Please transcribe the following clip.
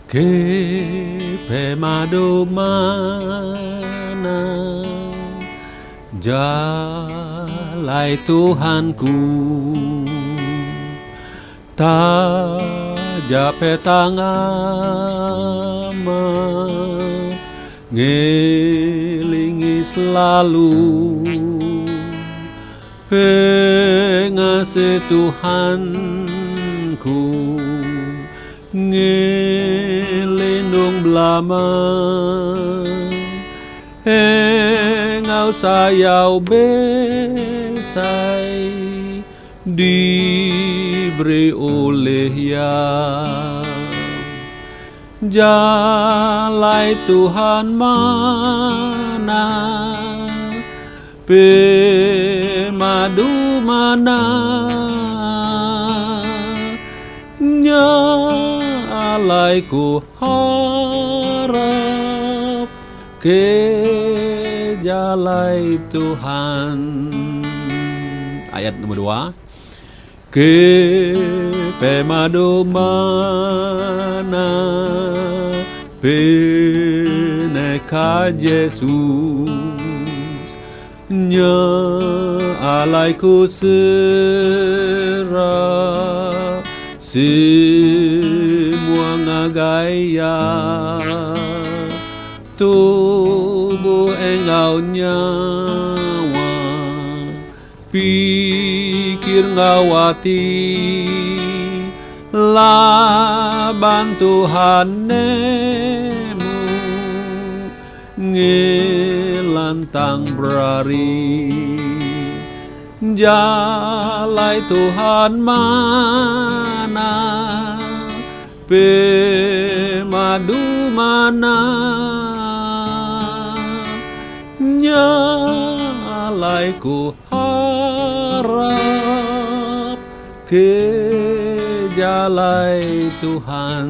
ke pemado mana jalai Tuhanku, taja petangama ngelingi selalu pengasih Tuhanku, ngelindung belama engau sayau besai diberi oleh yang jalai Tuhan mana pemadu mana nyalaiku harap ke jalai Tuhan. Ayat nomor 2. Ke pemado mana peneka Yesus nyalaiku serah semua ngagaya tubuh engau nyawa pikir ngawati laban Tuhan nemu ngelantang berari jalai Tuhan mana pemadu mana nyalaiku harap ke jalai Tuhan.